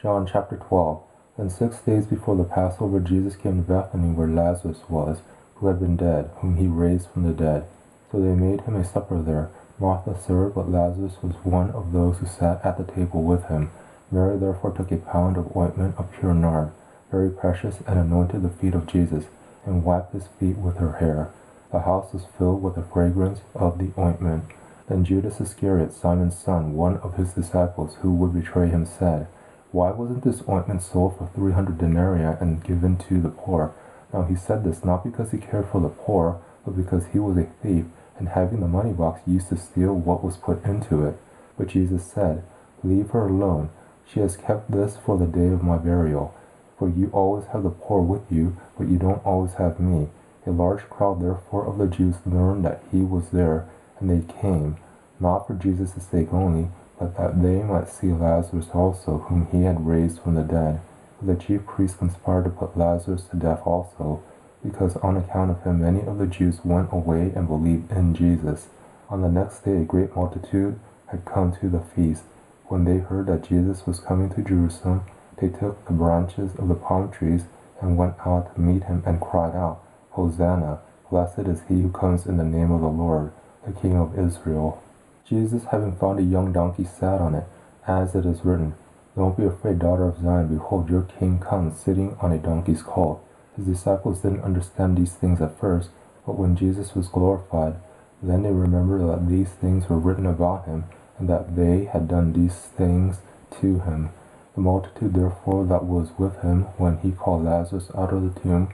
John chapter 12. Then 6 days before the Passover, Jesus came to Bethany where Lazarus was, who had been dead, whom he raised from the dead. So they made him a supper there. Martha served, but Lazarus was one of those who sat at the table with him. Mary therefore took a pound of ointment of pure nard, very precious, and anointed the feet of Jesus, and wiped his feet with her hair. The house was filled with the fragrance of the ointment. Then Judas Iscariot, Simon's son, one of his disciples, who would betray him, said, "Why wasn't this ointment sold for 300 denarii and given to the poor?" Now he said this not because he cared for the poor, but because he was a thief, and having the money box used to steal what was put into it. But Jesus said, "Leave her alone. She has kept this for the day of my burial. For you always have the poor with you, but you don't always have me." A large crowd therefore of the Jews learned that he was there, and they came, not for Jesus' sake only, but that they might see Lazarus also, whom he had raised from the dead. But the chief priests conspired to put Lazarus to death also, because on account of him many of the Jews went away and believed in Jesus. On the next day a great multitude had come to the feast. When they heard that Jesus was coming to Jerusalem, they took the branches of the palm trees and went out to meet him and cried out, "Hosanna! Blessed is he who comes in the name of the Lord, the King of Israel." Jesus, having found a young donkey, sat on it, as it is written, "Don't be afraid, daughter of Zion, behold, your king comes, sitting on a donkey's colt." His disciples didn't understand these things at first, but when Jesus was glorified, then they remembered that these things were written about him, and that they had done these things to him. The multitude therefore that was with him when he called Lazarus out of the tomb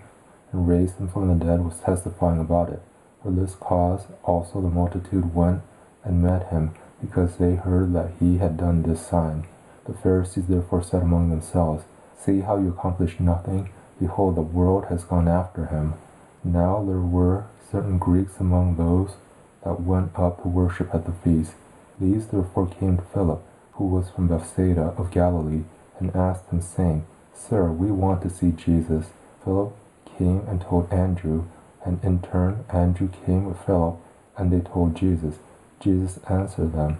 and raised him from the dead was testifying about it. For this cause also the multitude went and met him, because they heard that he had done this sign. The Pharisees therefore said among themselves, "See how you accomplish nothing. Behold, the world has gone after him." Now there were certain Greeks among those that went up to worship at the feast. These therefore came to Philip, who was from Bethsaida of Galilee, and asked him, saying, "Sir, we want to see Jesus." Philip came and told Andrew, and in turn Andrew came with Philip, and they told Jesus. Jesus answered them,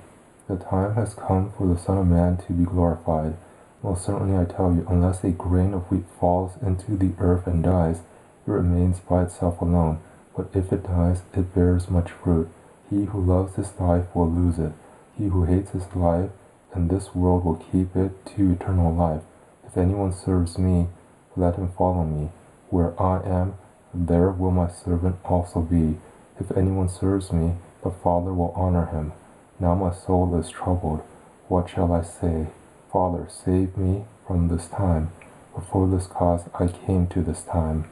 "The time has come for the Son of Man to be glorified. Most certainly I tell you, unless a grain of wheat falls into the earth and dies, it remains by itself alone. But if it dies, it bears much fruit. He who loves his life will lose it. He who hates his life in this world will keep it to eternal life. If anyone serves me, let him follow me. Where I am, there will my servant also be. If anyone serves me, the Father will honor him. Now my soul is troubled. What shall I say? Father, save me from this time. But for this cause I came to this time.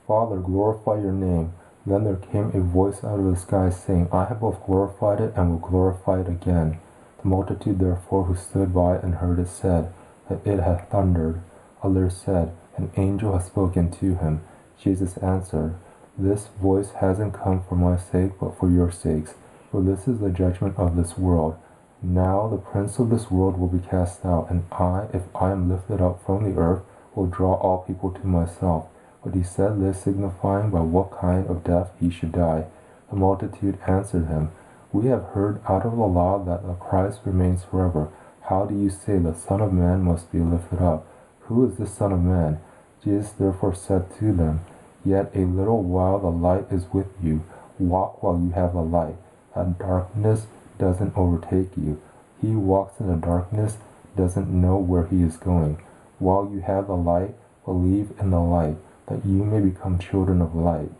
Father, glorify your name." Then there came a voice out of the sky, saying, "I have both glorified it and will glorify it again." The multitude therefore who stood by and heard it said that it had thundered. Others said, "An angel has spoken to him." Jesus answered, "This voice hasn't come for my sake, but for your sakes. For this is the judgment of this world. Now the prince of this world will be cast out, and I, if I am lifted up from the earth, will draw all people to myself." But he said this, signifying by what kind of death he should die. The multitude answered him, "We have heard out of the law that the Christ remains forever. How do you say the Son of Man must be lifted up? Who is this Son of Man?" Jesus therefore said to them, "Yet a little while the light is with you. Walk while you have the light, that darkness doesn't overtake you. He who walks in the darkness doesn't know where he is going. While you have the light, believe in the light, that you may become children of light."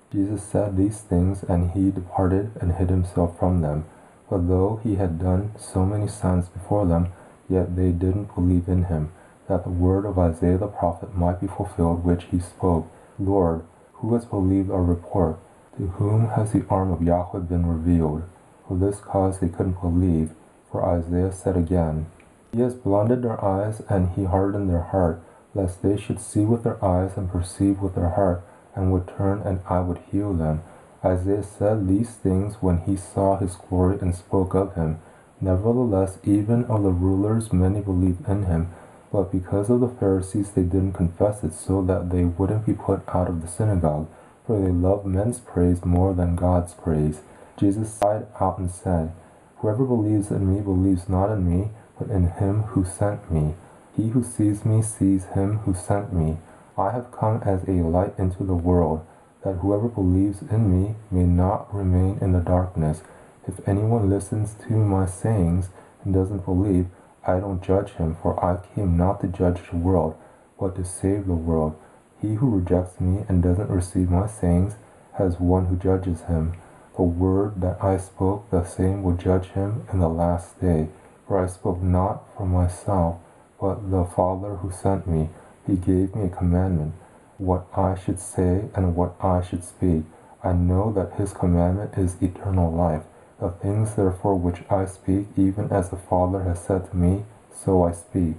Jesus said these things, and he departed and hid himself from them. For though he had done so many signs before them, yet they didn't believe in him, that the word of Isaiah the prophet might be fulfilled, which he spoke, "Lord, who has believed our report? To whom has the arm of Yahweh been revealed?" For this cause they couldn't believe, for Isaiah said again, "He has blinded their eyes, and he hardened their heart, lest they should see with their eyes and perceive with their heart, and would turn, and I would heal them." Isaiah said these things when he saw his glory and spoke of him. Nevertheless, even of the rulers many believed in him, but because of the Pharisees they didn't confess it, so that they wouldn't be put out of the synagogue, for they loved men's praise more than God's praise. Jesus sighed out and said, "Whoever believes in me believes not in me, but in him who sent me. He who sees me sees him who sent me. I have come as a light into the world, that whoever believes in me may not remain in the darkness. If anyone listens to my sayings and doesn't believe, I don't judge him, for I came not to judge the world, but to save the world. He who rejects me and doesn't receive my sayings has one who judges him. The word that I spoke, the same will judge him in the last day. For I spoke not for myself, but the Father who sent me. He gave me a commandment, what I should say and what I should speak. I know that his commandment is eternal life. The things therefore which I speak, even as the Father has said to me, so I speak.